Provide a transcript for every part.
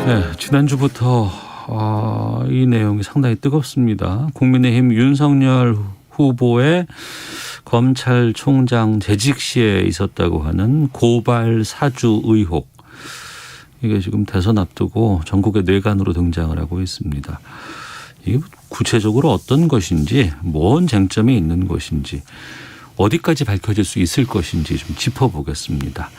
네, 지난주부터 이 내용이 상당히 뜨겁습니다. 국민의힘 윤석열 후보의 검찰총장 재직 시에 있었다고 하는 고발 사주 의혹. 이게 지금 대선 앞두고 전국의 뇌관으로 등장을 하고 있습니다. 이게 구체적으로 어떤 것인지, 뭔 쟁점이 있는 것인지, 어디까지 밝혀질 수 있을 것인지 좀 짚어보겠습니다.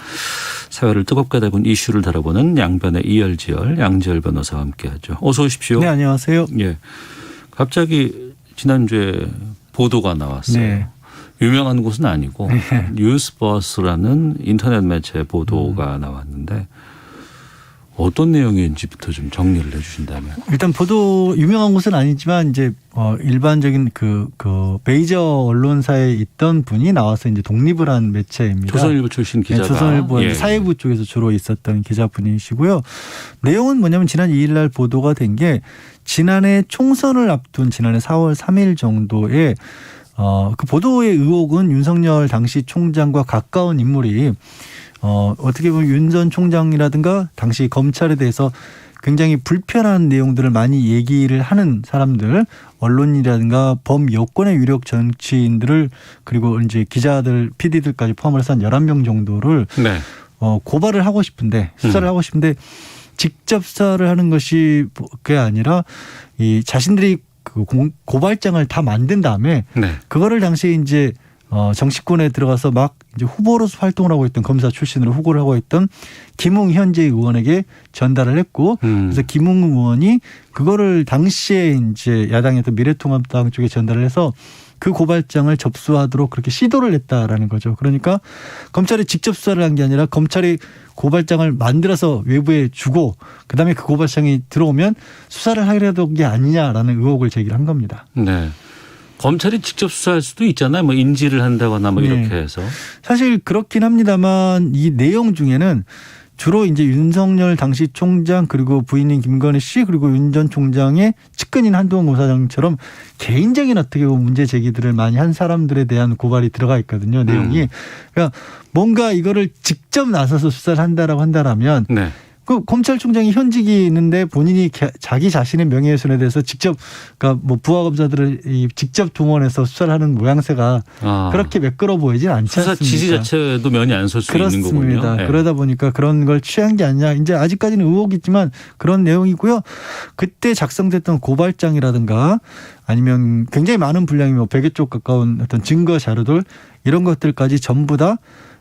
사회를 뜨겁게 달군 이슈를 다뤄보는 양변의 이열지열, 양지열 변호사와 함께하죠. 어서 오십시오. 네, 안녕하세요. 예, 갑자기 지난주에 보도가 나왔어요. 네. 유명한 곳은 아니고 네. 뉴스버스라는 인터넷 매체 보도가 나왔는데 어떤 내용인지부터 좀 정리를 해 주신다면. 일단 보도 유명한 곳은 아니지만 이제 일반적인 그 메이저 언론사에 있던 분이 나와서 이제 독립을 한 매체입니다. 조선일보 출신 기자가. 네, 조선일보 사회부 쪽에서 주로 있었던 기자분이시고요. 내용은 뭐냐면 지난 2일 날 보도가 된 게 지난해 총선을 앞둔 지난해 4월 3일 정도에 그 보도의 의혹은 윤석열 당시 총장과 가까운 인물이 어떻게 보면 윤 전 총장이라든가 당시 검찰에 대해서 굉장히 불편한 내용들을 많이 얘기를 하는 사람들, 언론이라든가 범여권의 유력 정치인들을 그리고 이제 기자들, PD들까지 포함해서 한 11명 정도를 네. 고발을 하고 싶은데 수사를 하고 싶은데 직접 수사를 하는 것이 그게 아니라 이 자신들이 그 고발장을 다 만든 다음에 네. 그거를 당시에 이제 정치권에 들어가서 막 이제 후보로서 활동을 하고 있던 검사 출신으로 후보를 하고 있던 김웅 현재 의원에게 전달을 했고 그래서 김웅 의원이 그거를 당시에 이제 야당이었던 미래통합당 쪽에 전달을 해서 그 고발장을 접수하도록 그렇게 시도를 했다라는 거죠. 그러니까 검찰이 직접 수사를 한 게 아니라 검찰이 고발장을 만들어서 외부에 주고 그다음에 그 고발장이 들어오면 수사를 하려던 게 아니냐라는 의혹을 제기를 한 겁니다. 네. 검찰이 직접 수사할 수도 있잖아요. 뭐 인지를 한다거나 뭐 이렇게 네. 해서. 사실 그렇긴 합니다만 이 내용 중에는 주로 이제 윤석열 당시 총장 그리고 부인인 김건희 씨 그리고 윤 전 총장의 측근인 한동훈 검사장처럼 개인적인 어떻게 보면 문제 제기들을 많이 한 사람들에 대한 고발이 들어가 있거든요. 내용이. 그러니까 뭔가 이거를 직접 나서서 수사를 한다라고 한다라면 네. 그 검찰총장이 현직이 있는데 본인이 자기 자신의 명예훼손에 대해서 직접 그러니까 뭐 부하 검사들을 직접 동원해서 수사를 하는 모양새가 그렇게 매끄러 보이진 않지 않습니까? 수사 지시 자체도 면이 안 설 수 있는 거군요. 그렇습니다. 네. 그러다 보니까 그런 걸 취한 게 아니냐. 이제 아직까지는 의혹이 있지만 그런 내용이고요. 그때 작성됐던 고발장이라든가 아니면 굉장히 많은 분량이 뭐 100여 쪽 가까운 어떤 증거 자료들 이런 것들까지 전부 다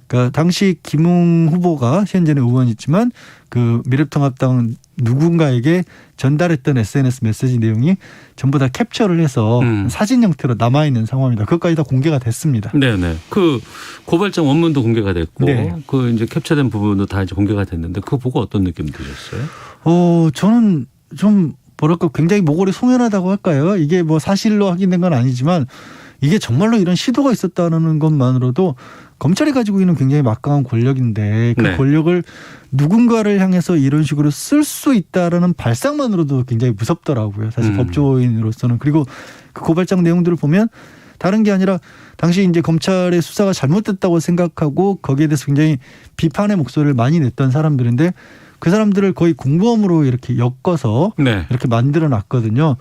그러니까 당시 김웅 후보가 현재는 의원이지만 그 미래통합당 누군가에게 전달했던 SNS 메시지 내용이 전부 다 캡처를 해서 사진 형태로 남아있는 상황입니다. 그것까지 다 공개가 됐습니다. 네네. 그 고발장 원문도 공개가 됐고 네. 그 이제 캡처된 부분도 다 이제 공개가 됐는데 그거 보고 어떤 느낌 드셨어요? 저는 좀 뭐랄까 굉장히 모골이 송연하다고 할까요? 이게 뭐 사실로 확인된 건 아니지만 이게 정말로 이런 시도가 있었다는 것만으로도 검찰이 가지고 있는 굉장히 막강한 권력인데 그 네. 권력을 누군가를 향해서 이런 식으로 쓸 수 있다라는 발상만으로도 굉장히 무섭더라고요. 사실 법조인으로서는. 그리고 그 고발장 내용들을 보면 다른 게 아니라 당시 이제 검찰의 수사가 잘못됐다고 생각하고 거기에 대해서 굉장히 비판의 목소리를 많이 냈던 사람들인데 그 사람들을 거의 공범으로 이렇게 엮어서 네. 이렇게 만들어 놨거든요.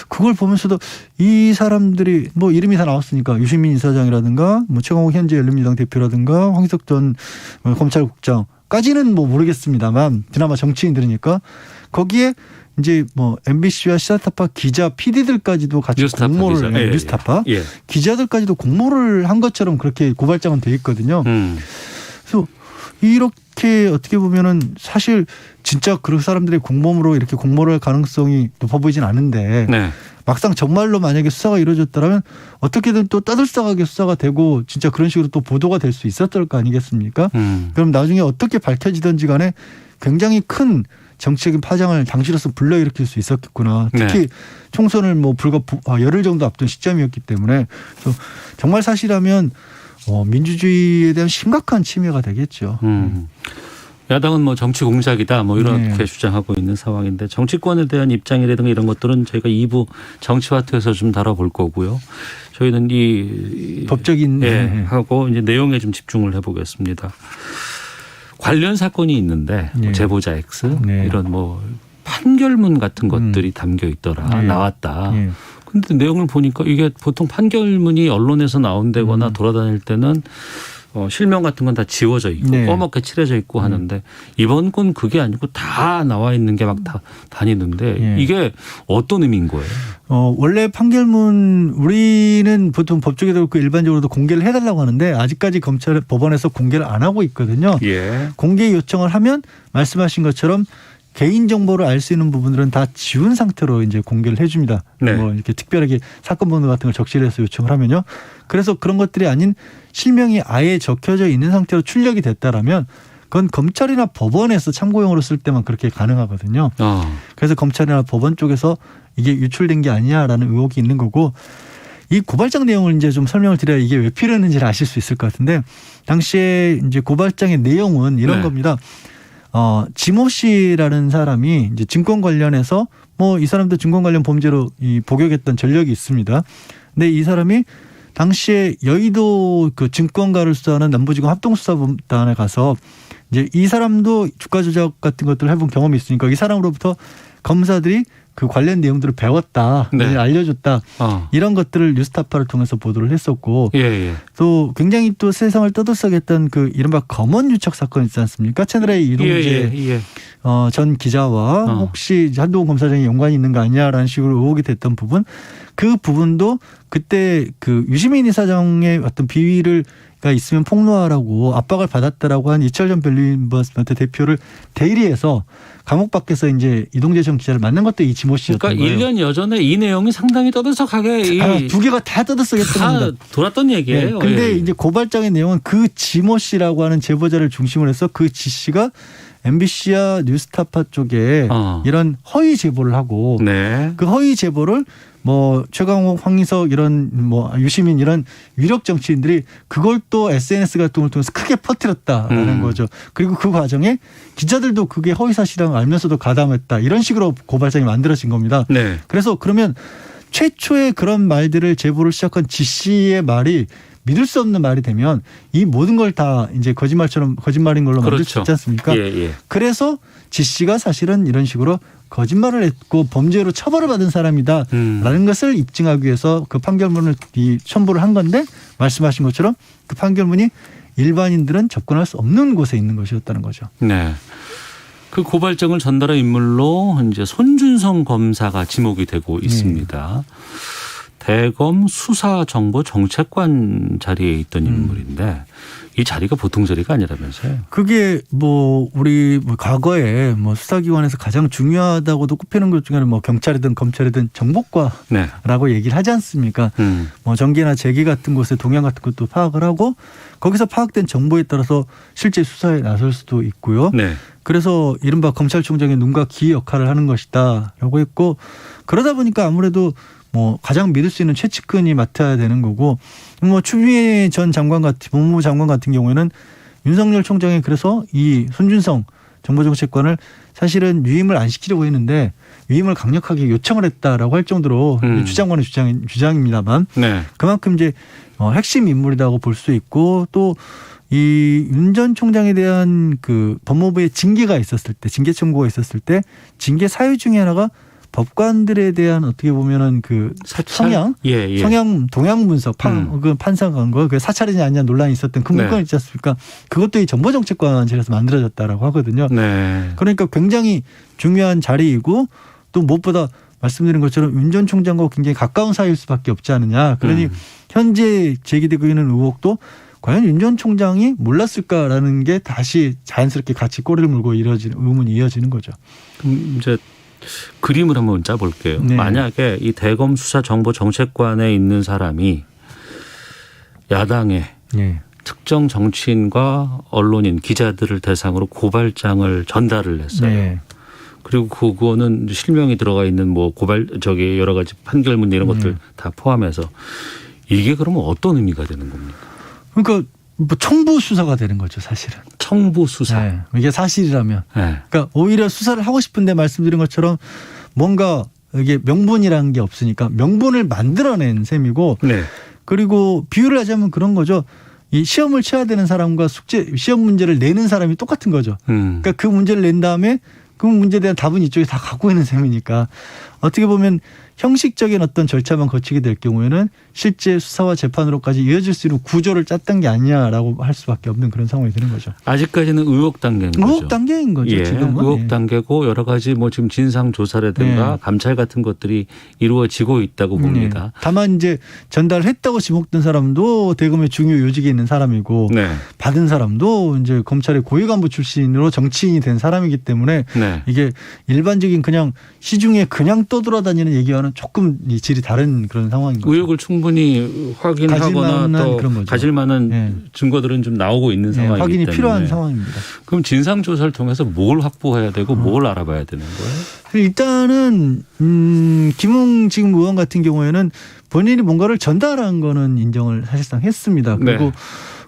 그걸 보면서도 이 사람들이 뭐 이름이 다 나왔으니까 유시민 이사장이라든가 뭐 최강욱 현재 열린민주당 대표라든가 황희석 전 검찰국장까지는 뭐 모르겠습니다만 그나마 정치인들이니까 거기에 이제 뭐 MBC와 시사타파 기자 PD들까지도 같이 공모를 기자. 뉴스타파 예. 기자들까지도 공모를 한 것처럼 그렇게 고발장은 돼 있거든요. 그래서 이렇게 어떻게 보면은 사실 진짜 그 사람들의 공범으로 이렇게 공모를 할 가능성이 높아 보이진 않은데 네. 막상 정말로 만약에 수사가 이루어졌다면 어떻게든 또 떠들썩하게 수사가 되고 진짜 그런 식으로 또 보도가 될 수 있었을 거 아니겠습니까? 그럼 나중에 어떻게 밝혀지든지 간에 굉장히 큰 정치적인 파장을 당시로서 불러일으킬 수 있었겠구나. 특히 네. 총선을 뭐 불과 열흘 정도 앞둔 시점이었기 때문에 그래서 정말 사실이라면 민주주의에 대한 심각한 침해가 되겠죠. 야당은 뭐 정치 공작이다 뭐 이렇게 네. 주장하고 있는 상황인데 정치권에 대한 입장이라든가 이런 것들은 저희가 2부 정치화투에서 좀 다뤄볼 거고요. 저희는 이 법적인 하고 이제 내용에 좀 집중을 해보겠습니다. 관련 사건이 있는데 네. 제보자 X 네. 이런 뭐 판결문 같은 것들이 담겨 있더라. 예. 나왔다. 예. 근데 내용을 보니까 이게 보통 판결문이 언론에서 나온다거나 돌아다닐 때는 실명 같은 건 다 지워져 있고 네. 꺼멓게 칠해져 있고 하는데 이번 건 그게 아니고 다 나와 있는 게 막 다 다니는데 예. 이게 어떤 의미인 거예요? 원래 판결문 우리는 보통 법조계도 그렇고 일반적으로도 공개를 해달라고 하는데 아직까지 법원에서 공개를 안 하고 있거든요. 예. 공개 요청을 하면 말씀하신 것처럼 개인 정보를 알 수 있는 부분들은 다 지운 상태로 이제 공개를 해줍니다. 네. 뭐 이렇게 특별하게 사건 번호 같은 걸 적시해서 요청을 하면요. 그래서 그런 것들이 아닌 실명이 아예 적혀져 있는 상태로 출력이 됐다라면 그건 검찰이나 법원에서 참고용으로 쓸 때만 그렇게 가능하거든요. 그래서 검찰이나 법원 쪽에서 이게 유출된 게 아니냐라는 의혹이 있는 거고 이 고발장 내용을 이제 좀 설명을 드려야 이게 왜 필요했는지를 아실 수 있을 것 같은데 당시에 이제 고발장의 내용은 이런 네. 겁니다. 지모 씨라는 사람이 이제 증권 관련해서 뭐 이 사람도 증권 관련 범죄로 복역했던 전력이 있습니다. 근데 이 사람이 당시에 여의도 그 증권가를 수사하는 남부지검 합동수사단에 가서 이제 이 사람도 주가 조작 같은 것들을 해본 경험이 있으니까 이 사람으로부터 검사들이 그 관련 내용들을 배웠다, 네. 알려줬다 이런 것들을 뉴스타파를 통해서 보도를 했었고 예. 또 굉장히 또 세상을 떠들썩 했던 그 이른바 검언 유착 사건 있지 않습니까? 채널A 이동재 예. 전 기자와 혹시 한동훈 검사장이 연관이 있는 거 아니냐라는 식으로 의혹이 됐던 부분 그 부분도 그때 그 유시민 이사장의 어떤 비위가 있으면 폭로하라고 압박을 받았다라고 한 이철전 벨리버스먼트 대표를 대리해서 감옥 밖에서 이제 이동재 전 기자를 만난 것도 이 지모 씨였던 그러니까 거예요. 1년 여전에 이 내용이 상당히 떠들썩하게 두 개가 다 떠들썩했던 다 겁니다. 돌았던 얘기예요. 근데 예. 이제 고발장의 내용은 그 지모 씨라고 하는 제보자를 중심으로 해서 그 지 씨가 MBC와 뉴스타파 쪽에 이런 허위 제보를 하고 네. 그 허위 제보를 뭐 최강욱, 황희석 이런 뭐 유시민 이런 위력 정치인들이 그걸 또 SNS 같은 걸 통해서 크게 퍼뜨렸다라는 거죠. 그리고 그 과정에 기자들도 그게 허위 사실이라는 걸 알면서도 가담했다. 이런 식으로 고발장이 만들어진 겁니다. 네. 그래서 그러면 최초의 그런 말들을 제보를 시작한 지 씨의 말이 믿을 수 없는 말이 되면 이 모든 걸 다 이제 거짓말인 걸로 만들 수 있지 않습니까? 예. 그래서 지 씨가 사실은 이런 식으로 거짓말을 했고 범죄로 처벌을 받은 사람이다라는 것을 입증하기 위해서 그 판결문을 첨부를 한 건데 말씀하신 것처럼 그 판결문이 일반인들은 접근할 수 없는 곳에 있는 것이었다는 거죠. 네. 그 고발장을 전달한 인물로 이제 손준성 검사가 지목이 되고 있습니다. 대검 수사정보정책관 자리에 있던 인물인데 이 자리가 보통 자리가 아니라면서요. 그게 뭐 우리 과거에 뭐 수사기관에서 가장 중요하다고도 꼽히는 것 중에는 뭐 경찰이든 검찰이든 정보과라고 얘기를 하지 않습니까? 뭐 전개나 재계 같은 곳에 동향 같은 것도 파악을 하고 거기서 파악된 정보에 따라서 실제 수사에 나설 수도 있고요. 네. 그래서 이른바 검찰총장의 눈과 귀 역할을 하는 것이다라고 했고 그러다 보니까 아무래도 뭐 가장 믿을 수 있는 최측근이 맡아야 되는 거고 뭐 추미애 전 장관 법무부 장관 같은 경우에는 윤석열 총장이 그래서 이 손준성 정보정책관을 사실은 유임을 안 시키려고 했는데 유임을 강력하게 요청을 했다라고 할 정도로 추 장관의 주장입니다만 네. 그만큼 이제 핵심 인물이라고 볼 수 있고 또 이 윤 전 총장에 대한 그 법무부의 징계가 있었을 때 징계 청구가 있었을 때 징계 사유 중에 하나가 법관들에 대한 어떻게 보면은 그 성향, 성향 동향 분석, 그 판사한 거, 그 사찰이냐 아니냐 논란이 있었던 그 문건 있지 않습니까? 그것도 이 정보정책관실에서 만들어졌다라고 하거든요. 네. 그러니까 굉장히 중요한 자리이고 또 무엇보다 말씀드린 것처럼 윤 전 총장과 굉장히 가까운 사이일 수밖에 없지 않느냐. 그러니 현재 제기되고 있는 의혹도 과연 윤 전 총장이 몰랐을까라는 게 다시 자연스럽게 같이 꼬리를 물고 이어지는 의문이 이어지는 거죠. 그럼 이제 그림을 한번 짜볼게요. 네. 만약에 이 대검 수사정보정책관에 있는 사람이 야당의 특정 정치인과 언론인, 기자들을 대상으로 고발장을 전달을 했어요. 네. 그리고 그거는 실명이 들어가 있는 뭐 여러 가지 판결문 이런 것들 다 포함해서 이게 그러면 어떤 의미가 되는 겁니까? 그러니까 뭐 청부 수사가 되는 거죠, 사실은. 청부 수사. 네. 이게 사실이라면. 네. 그러니까 오히려 수사를 하고 싶은데 말씀드린 것처럼 뭔가 이게 명분이라는 게 없으니까 명분을 만들어낸 셈이고 네. 그리고 비유를 하자면 그런 거죠. 이 시험을 쳐야 되는 사람과 시험 문제를 내는 사람이 똑같은 거죠. 그러니까 그 문제를 낸 다음에 그 문제에 대한 답은 이쪽이 다 갖고 있는 셈이니까 어떻게 보면 형식적인 어떤 절차만 거치게 될 경우에는 실제 수사와 재판으로까지 이어질 수 있는 구조를 짰던 게 아니냐라고 할 수밖에 없는 그런 상황이 되는 거죠. 아직까지는 의혹 단계인 거죠. 의혹 단계인 거죠. 예, 지금은. 의혹 예. 단계고 여러 가지 뭐 지금 진상 조사라든가 네. 감찰 같은 것들이 이루어지고 있다고 봅니다. 다만 이제 전달했다고 지목된 사람도 대검의 중요 요직에 있는 사람이고 네. 받은 사람도 이제 검찰의 고위 간부 출신으로 정치인이 된 사람이기 때문에 네. 이게 일반적인 그냥 시중에 그냥 떠돌아다니는 얘기와는 조금 이 질이 다른 그런 상황인 거죠. 의혹을 충분히 확인하거나 가질만한 또 그런 거죠. 가질 만한 예. 증거들은 좀 나오고 있는 네, 상황이기 확인이 때문에. 필요한 상황입니다. 그럼 진상 조사를 통해서 뭘 확보해야 되고 뭘 알아봐야 되는 거예요? 일단은 김웅 지금 의원 같은 경우에는 본인이 뭔가를 전달한 거는 인정을 사실상 했습니다. 그리고 네.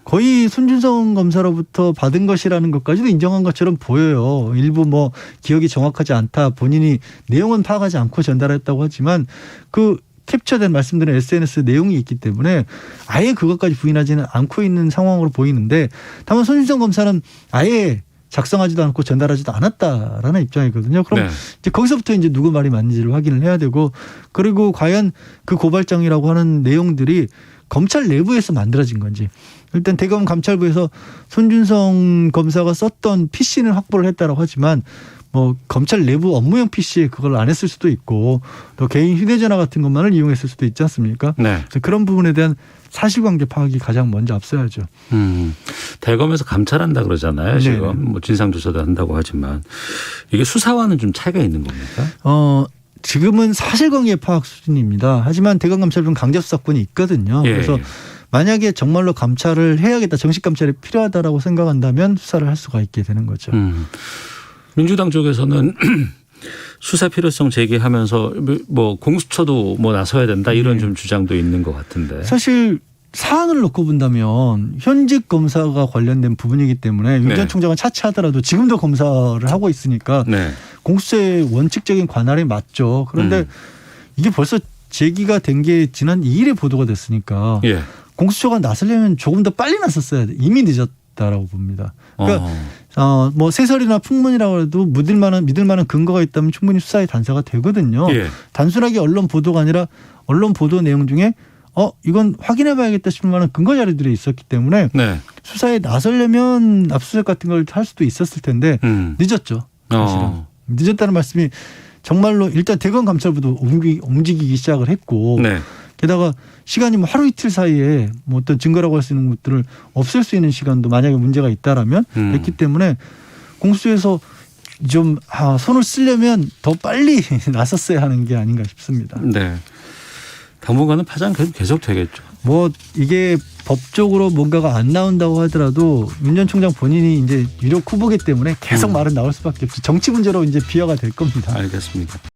거의 손준성 검사로부터 받은 것이라는 것까지도 인정한 것처럼 보여요. 일부 뭐 기억이 정확하지 않다. 본인이 내용은 파악하지 않고 전달했다고 하지만 그 캡처된 말씀드린 SNS 내용이 있기 때문에 아예 그것까지 부인하지는 않고 있는 상황으로 보이는데 다만 손준성 검사는 아예 작성하지도 않고 전달하지도 않았다라는 입장이거든요. 그럼 네. 이제 거기서부터 이제 누구 말이 맞는지를 확인을 해야 되고 그리고 과연 그 고발장이라고 하는 내용들이 검찰 내부에서 만들어진 건지 일단 대검 감찰부에서 손준성 검사가 썼던 PC는 확보를 했다라고 하지만 뭐 검찰 내부 업무용 PC에 그걸 안 했을 수도 있고 또 개인 휴대전화 같은 것만을 이용했을 수도 있지 않습니까? 네. 그래서 그런 부분에 대한 사실관계 파악이 가장 먼저 앞서야죠. 대검에서 감찰한다 그러잖아요. 지금 뭐 진상조사도 한다고 하지만 이게 수사와는 좀 차이가 있는 겁니까? 지금은 사실관계 파악 수준입니다. 하지만 대검 감찰부는 강제 수사권이 있거든요. 예. 그래서 만약에 정말로 감찰을 해야겠다, 정식 감찰이 필요하다라고 생각한다면 수사를 할 수가 있게 되는 거죠. 민주당 쪽에서는 수사 필요성 제기하면서 뭐 공수처도 뭐 나서야 된다 이런 좀 주장도 있는 것 같은데. 사실 사안을 놓고 본다면 현직 검사가 관련된 부분이기 때문에 윤 전 총장은 차치하더라도 지금도 검사를 하고 있으니까 네. 공수처의 원칙적인 관할이 맞죠. 그런데 이게 벌써 제기가 된 게 지난 2일에 보도가 됐으니까 예. 공수처가 나서려면 조금 더 빨리 나섰어야 돼. 이미 늦었다라고 봅니다. 그러니까 뭐 세설이나 풍문이라고 해도 믿을 만한 근거가 있다면 충분히 수사의 단서가 되거든요. 예. 단순하게 언론 보도가 아니라 언론 보도 내용 중에 이건 확인해 봐야겠다 싶을 만한 근거 자료들이 있었기 때문에 네. 수사에 나서려면 압수수색 같은 걸 할 수도 있었을 텐데 늦었죠. 사실은. 늦었다는 말씀이 정말로 일단 대검 감찰부도 움직이기 시작을 했고 네. 게다가 시간이 뭐 하루 이틀 사이에 뭐 어떤 증거라고 할 수 있는 것들을 없앨 수 있는 시간도 만약에 문제가 있다라면 그렇기 때문에 공수처에서 좀 손을 쓰려면 더 빨리 나섰어야 하는 게 아닌가 싶습니다. 네. 당분간은 파장 계속 되겠죠. 뭐 이게 법적으로 뭔가가 안 나온다고 하더라도 윤 전 총장 본인이 이제 유력 후보기 때문에 계속 말은 나올 수밖에 없죠. 정치 문제로 이제 비화가 될 겁니다. 알겠습니다.